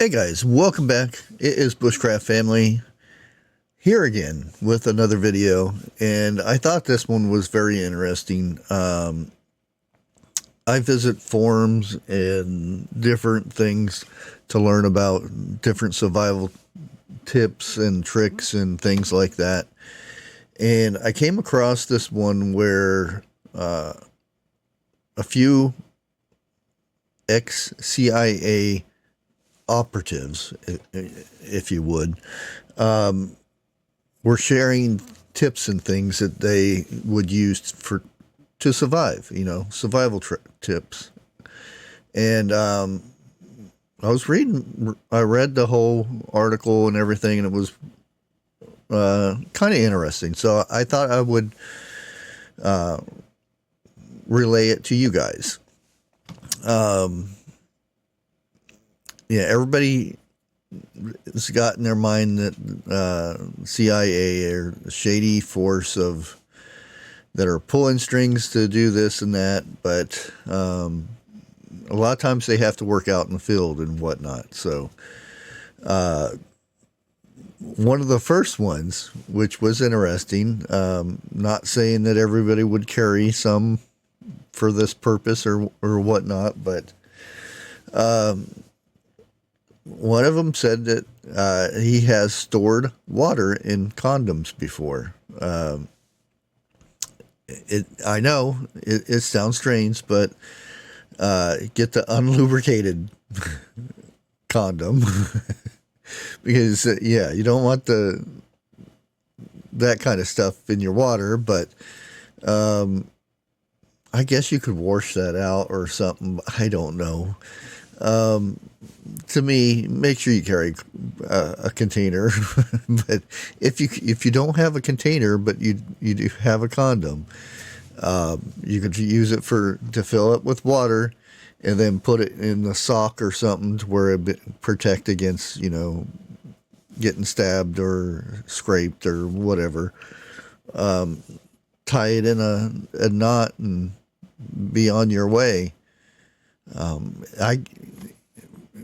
Hey guys, welcome back. It is Bushcraft Family here again with another video, and I thought this one was very interesting. I visit forums and different things to learn about different survival tips and tricks and things like that. And I came across this one where a few ex-CIA operatives, if you would, were sharing tips and things that they would use to survive, survival tips. And I read the whole article and everything, and it was kind of interesting. So I thought I would relay it to you guys. Yeah, everybody has got in their mind that CIA are a shady force that are pulling strings to do this and that, but a lot of times they have to work out in the field and whatnot. So one of the first ones, which was interesting, not saying that everybody would carry some for this purpose or whatnot, but one of them said that he has stored water in condoms before. I know it sounds strange, but get the unlubricated condom because you don't want that kind of stuff in your water. But I guess you could wash that out or something. I don't know. To me, make sure you carry a container. But if you don't have a container, but you do have a condom, you could use it to fill it with water, and then put it in the sock or something to where it protect against getting stabbed or scraped or whatever. Tie it in a knot and be on your way.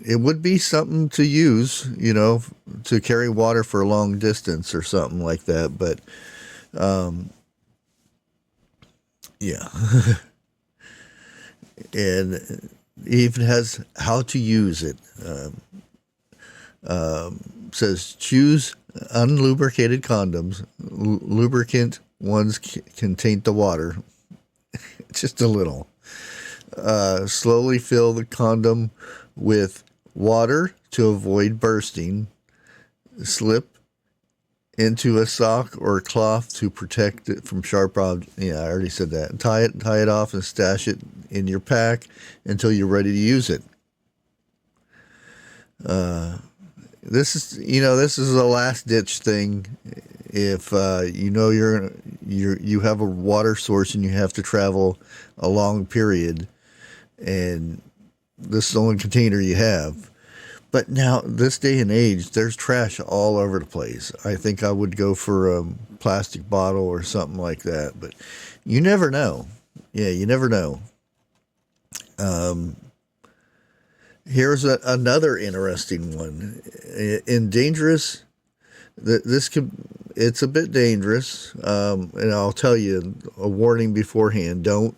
It would be something to use, to carry water for a long distance or something like that. But, yeah. And it even has how to use it. Says choose unlubricated condoms. Lubricant ones can taint the water. Just a little. Slowly fill the condom with water to avoid bursting. Slip into a sock or cloth to protect it from sharp objects. Yeah, I already said that. Tie it off and stash it in your pack until you're ready to use it. This is a last ditch thing. If you have a water source and you have to travel a long period, and this is the only container you have. But now, this day and age, there's trash all over the place. I think I would go for a plastic bottle or something like that. But you never know. Yeah, you never know. Here's another interesting one. In dangerous, it's a bit dangerous. And I'll tell you a warning beforehand. Don't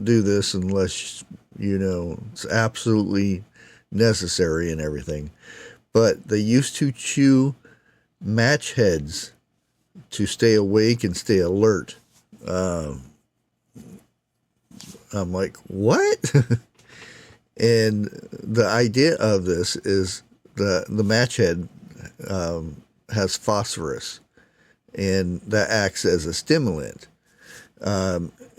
do this unless it's absolutely necessary and everything. But they used to chew match heads to stay awake and stay alert. I'm like, what? And the idea of this is the match head has phosphorus, and that acts as a stimulant.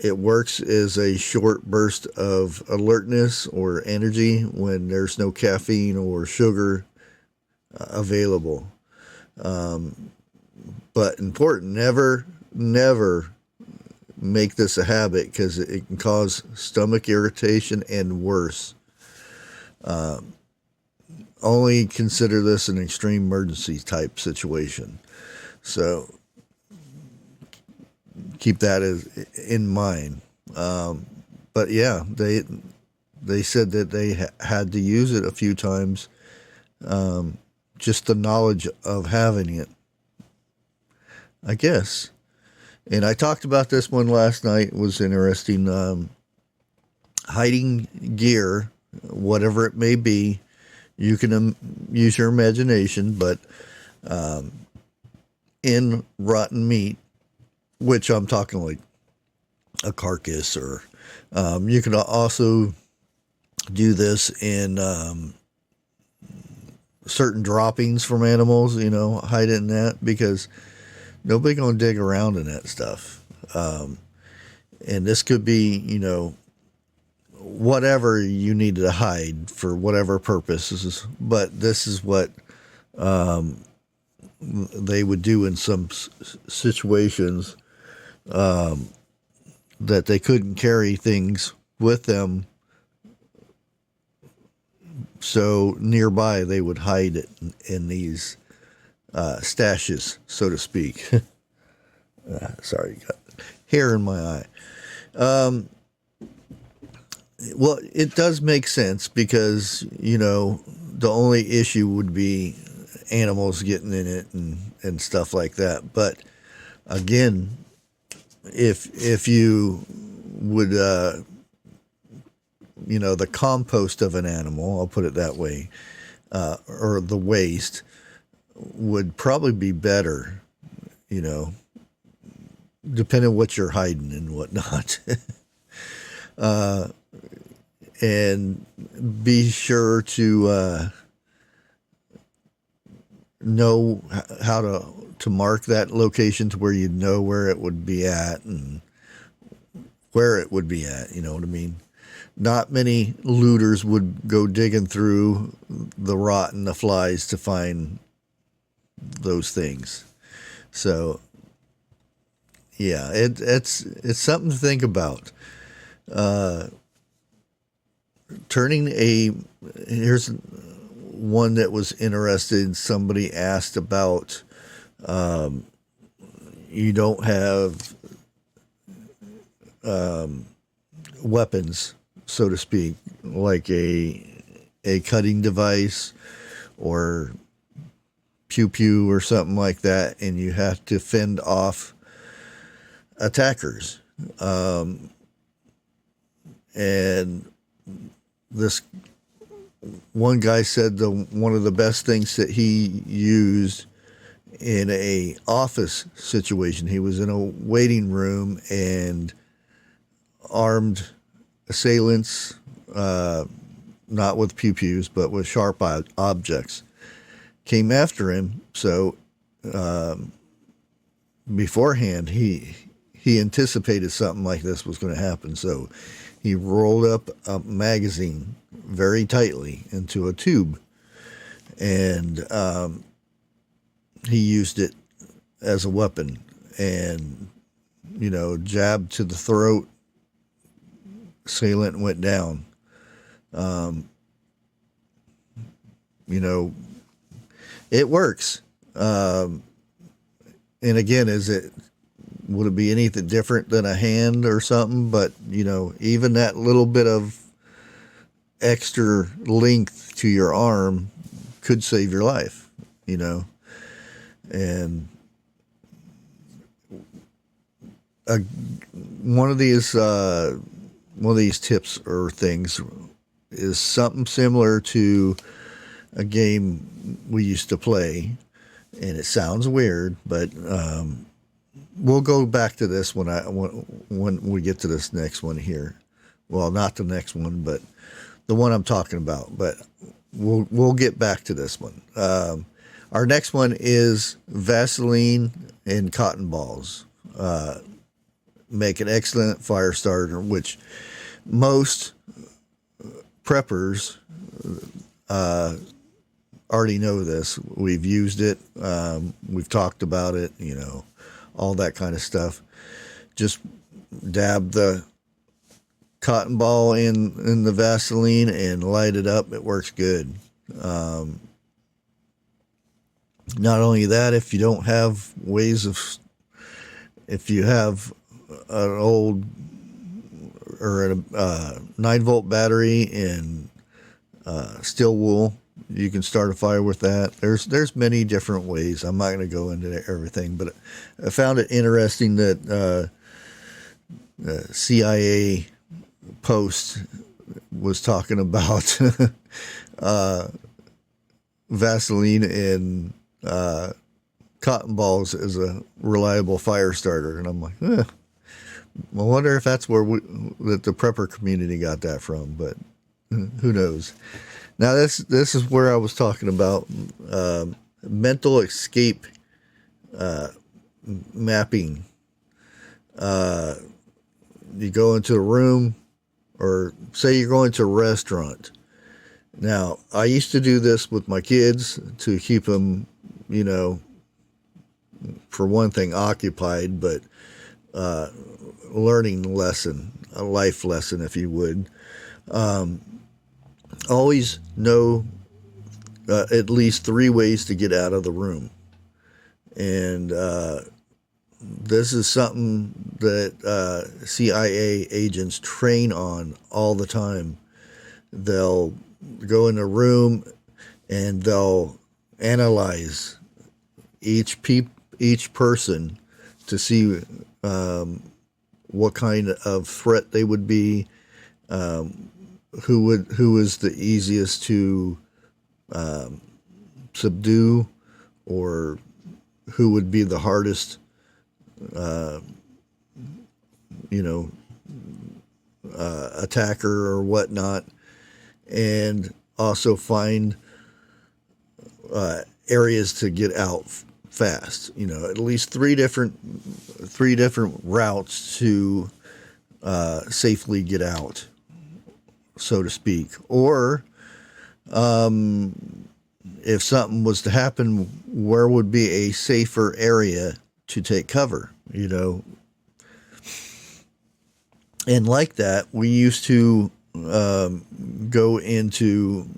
It works as a short burst of alertness or energy when there's no caffeine or sugar available. But important, never make this a habit, because it can cause stomach irritation and worse. Only consider this an extreme emergency type situation. So keep that in mind. But yeah, they said that they had to use it a few times Just the knowledge of having it, I guess. And I talked about this one last night. It was interesting. Hiding gear, whatever it may be, you can use your imagination, but in rotten meat, which I'm talking like a carcass, or you can also do this in certain droppings from animals, hide it in that, because nobody gonna dig around in that stuff. And this could be, whatever you need to hide for whatever purposes, but this is what they would do in some situations, that they couldn't carry things with them, so nearby they would hide it in these stashes, so to speak. Sorry, got hair in my eye. Well, it does make sense, because, the only issue would be animals getting in it and stuff like that. But again, if you would, the compost of an animal, I'll put it that way, or the waste, would probably be better, depending on what you're hiding and whatnot. And be sure to know how to mark that location to where you know where it would be at and where it would be at, you know what I mean? Not many looters would go digging through the rot and the flies to find those things. So, yeah, it's something to think about. Here's one that was interested. Somebody asked about, you don't have weapons, so to speak, like a cutting device or pew or something like that, and you have to fend off attackers. And this one guy said one of the best things that he used in a office situation, he was in a waiting room and armed assailants, not with pew-pews, but with sharp objects, came after him. So beforehand, he anticipated something like this was going to happen. So he rolled up a magazine very tightly into a tube, and he used it as a weapon, and, jabbed to the throat, assailant went down. It works. And again, would it be anything different than a hand or something? But, even that little bit of extra length to your arm could save your life, and one of these tips or things is something similar to a game we used to play, and it sounds weird, but we'll go back to this when we get to this next one here. Well, not the next one, but the one I'm talking about. But we'll get back to this one. Our next one is Vaseline and cotton balls. Make an excellent fire starter, which most preppers already know this. We've used it. We've talked about it, all that kind of stuff. Just dab the cotton ball in the Vaseline and light it up. It works good. Not only that, if you don't have if you have an old or a 9-volt battery and steel wool, You can start a fire with that. There's many different ways. I'm not going to go into everything, but I found it interesting that CIA post was talking about Vaseline and cotton balls as a reliable fire starter, and I'm like, I wonder if that's where that the prepper community got that from, but who knows? Now this is where I was talking about mental escape mapping. You go into a room, or say you're going to a restaurant. Now, I used to do this with my kids to keep them, you know, for one thing, occupied, but learning lesson, a life lesson, if you would. Always know at least 3 ways to get out of the room. And this is something that CIA agents train on all the time. They'll go in a room and they'll analyze each person to see what kind of threat they would be, who is the easiest to subdue, or who would be the hardest, attacker or whatnot, and also find areas to get out fast. You know, at least three different routes to safely get out, so to speak. Or if something was to happen, where would be a safer area to take cover, you know? And like that, we used to go into,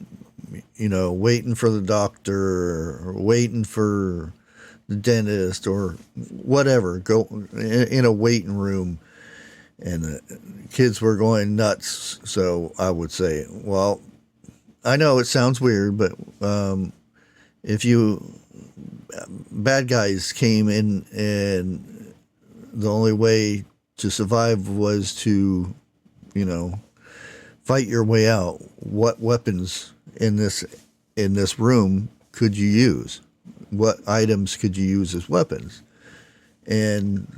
you know, waiting for the doctor, or waiting for the dentist, or whatever, go in a waiting room, and the kids were going nuts. So I would say, well, I know it sounds weird, but if bad guys came in and the only way to survive was to, you know, fight your way out, what weapons in this room could you use? What items could you use as weapons? And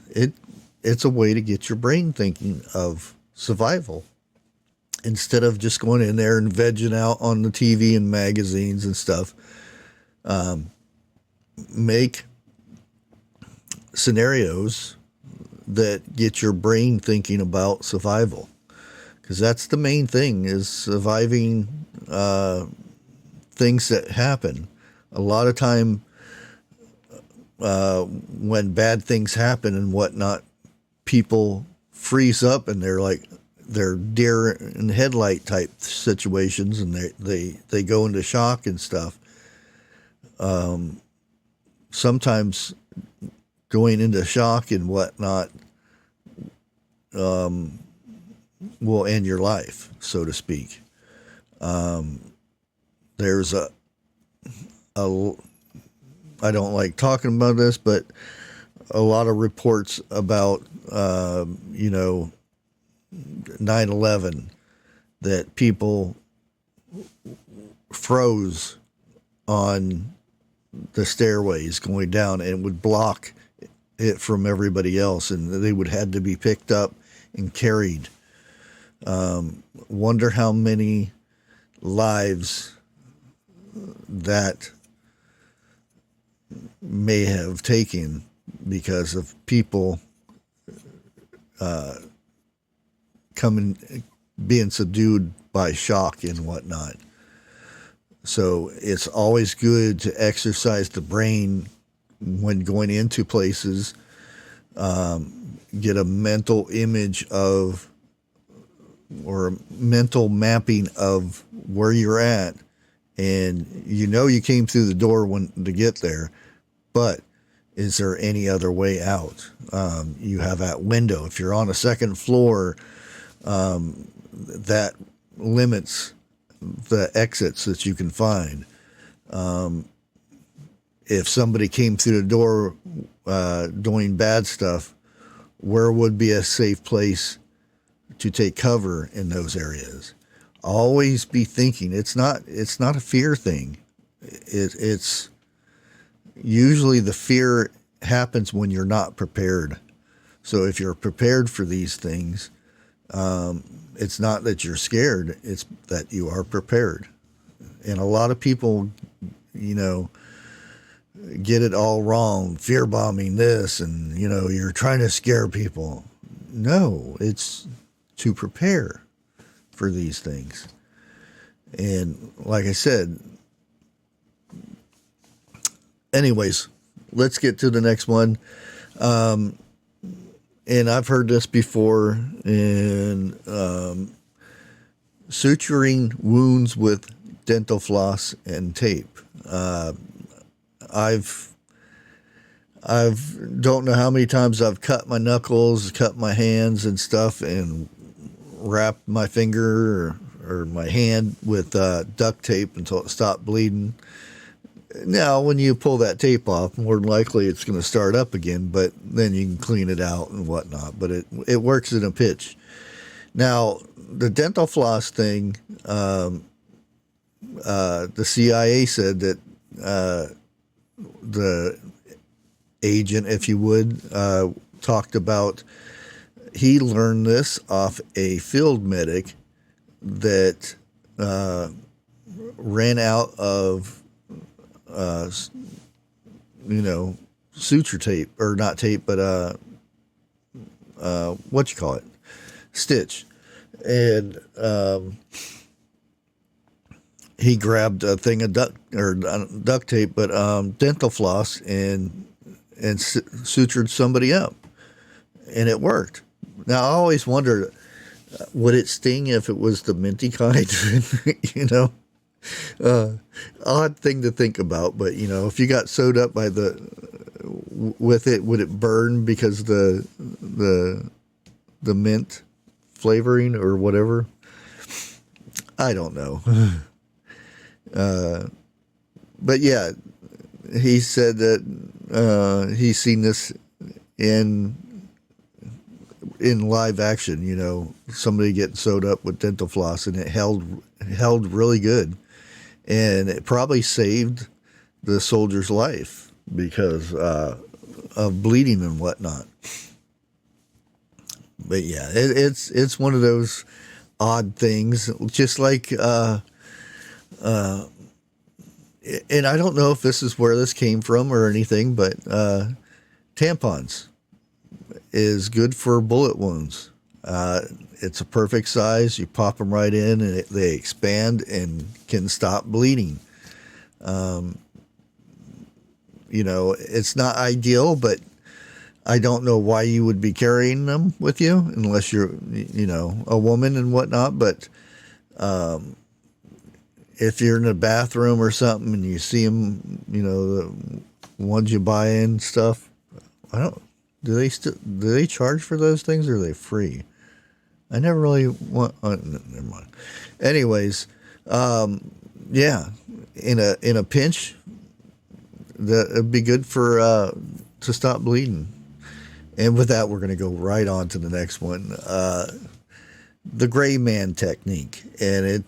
it's a way to get your brain thinking of survival, instead of just going in there and vegging out on the TV and magazines and stuff. Make scenarios that get your brain thinking about survival, because that's the main thing, is surviving things that happen. A lot of time when bad things happen and whatnot, people freeze up, and they're deer in headlight type situations, and they go into shock and stuff. Sometimes going into shock and whatnot will end your life, so to speak. There's I don't like talking about this, but a lot of reports about 9/11, that people froze on the stairways going down and would block it from everybody else, and they would had to be picked up and carried. Wonder how many lives that may have taken because of people being subdued by shock and whatnot. So it's always good to exercise the brain when going into places. Get a mental image of, or a mental mapping of where you're at, and you came through the door to get there, but is there any other way out? You have that window. If you're on a second floor, that limits the exits that you can find. If somebody came through the door doing bad stuff, where would be a safe place to take cover in those areas? Always be thinking. It's not a fear thing. It's usually the fear happens when you're not prepared. So if you're prepared for these things, it's not that you're scared, it's that you are prepared. And a lot of people, get it all wrong, fear bombing this, and, you're trying to scare people. No, it's to prepare for these things. And like I said, anyways, let's get to the next one. And I've heard this before, in suturing wounds with dental floss and tape. I've don't know how many times I've cut my knuckles, cut my hands and stuff, and wrapped my finger or my hand with duct tape until it stopped bleeding. Now, when you pull that tape off, more than likely it's going to start up again, but then you can clean it out and whatnot. But it works in a pinch. Now, the dental floss thing, the CIA said that the agent, if you would, talked about he learned this off a field medic that ran out of suture tape, or not tape, but what you call it, stitch. And he grabbed a thing of duct tape, but dental floss, and sutured somebody up, and it worked. Now I always wondered, would it sting if it was the minty kind? Odd thing to think about, but if you got sewed up with it, would it burn because the mint flavoring or whatever? I don't know. But yeah, he said that he's seen this in live action. Somebody getting sewed up with dental floss, and it held really good. And it probably saved the soldier's life because of bleeding and whatnot. But yeah, it's one of those odd things, just like, and I don't know if this is where this came from or anything, but tampons is good for bullet wounds. It's a perfect size. You pop them right in, and they expand and can stop bleeding. It's not ideal, but I don't know why you would be carrying them with you unless you're, a woman and whatnot. But if you're in a bathroom or something and you see them, the ones you buy in stuff, do they charge for those things, or are they free? I never really want. Never mind. Anyways, yeah, in a pinch, it'd be good for to stop bleeding. And with that, we're going to go right on to the next one, the gray man technique, and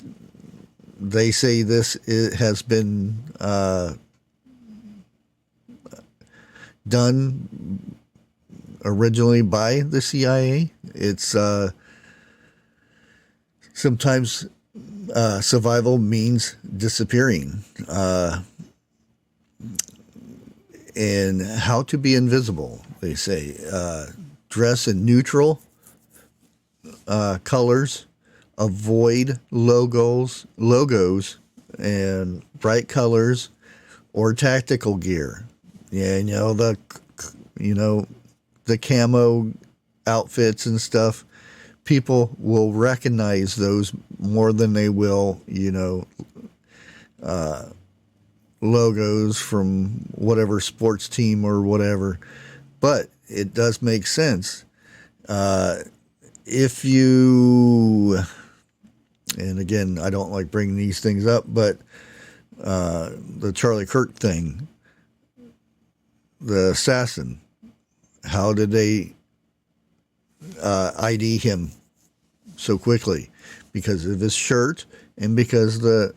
they say it has been done originally by the CIA. It's sometimes survival means disappearing, and how to be invisible. They say dress in neutral colors, avoid logos, and bright colors, or tactical gear. Yeah, the camo outfits and stuff. People will recognize those more than they will, logos from whatever sports team or whatever. But it does make sense. If you, and again, I don't like bringing these things up, but the Charlie Kirk thing, the assassin. How did they ID him so quickly? Because of his shirt and because the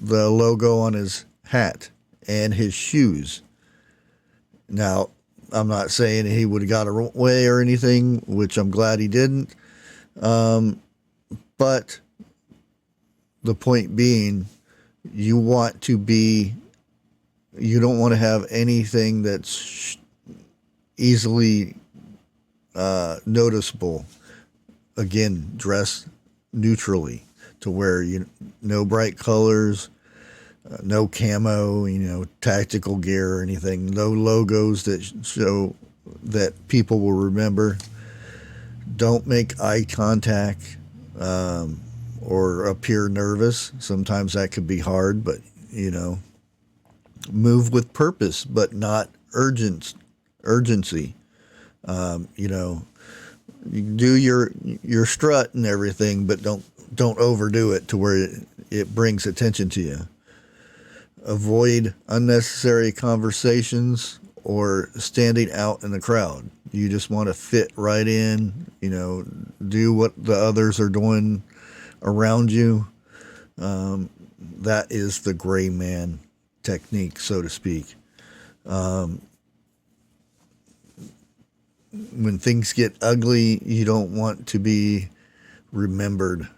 logo on his hat and his shoes. Now, I'm not saying he would have got away or anything, which I'm glad he didn't. But the point being, you don't want to have anything that's easily noticeable. Again, dress neutrally to where no bright colors, no camo, tactical gear or anything, no logos that show that people will remember. Don't make eye contact or appear nervous. Sometimes that could be hard, but move with purpose, but not urgency. You do your strut and everything, but don't overdo it to where it brings attention to you. Avoid unnecessary conversations or standing out in the crowd. You just want to fit right in, do what the others are doing around you. That is the gray man technique, so to speak. When things get ugly, you don't want to be remembered.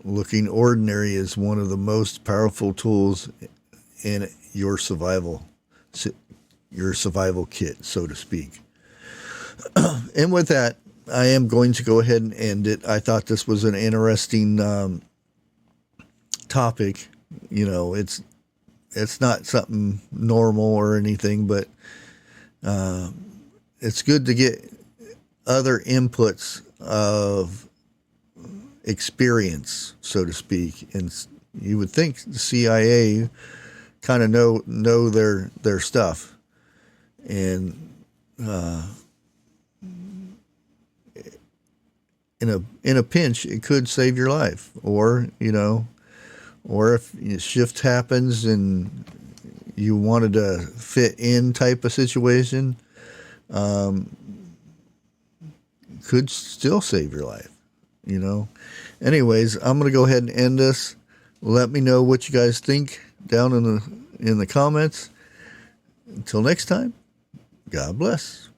Looking ordinary is one of the most powerful tools in your survival kit, so to speak. And with that, I am going to go ahead and end it. I thought this was an interesting topic. It's not something normal or anything, but it's good to get other inputs of experience, so to speak. And you would think the CIA kind of know their stuff, and in a pinch, it could save your life, or if shift happens and you wanted to fit in type of situation, could still save your life. Anyways, I'm going to go ahead and end this. Let me know what you guys think down in the comments. Until next time, God bless.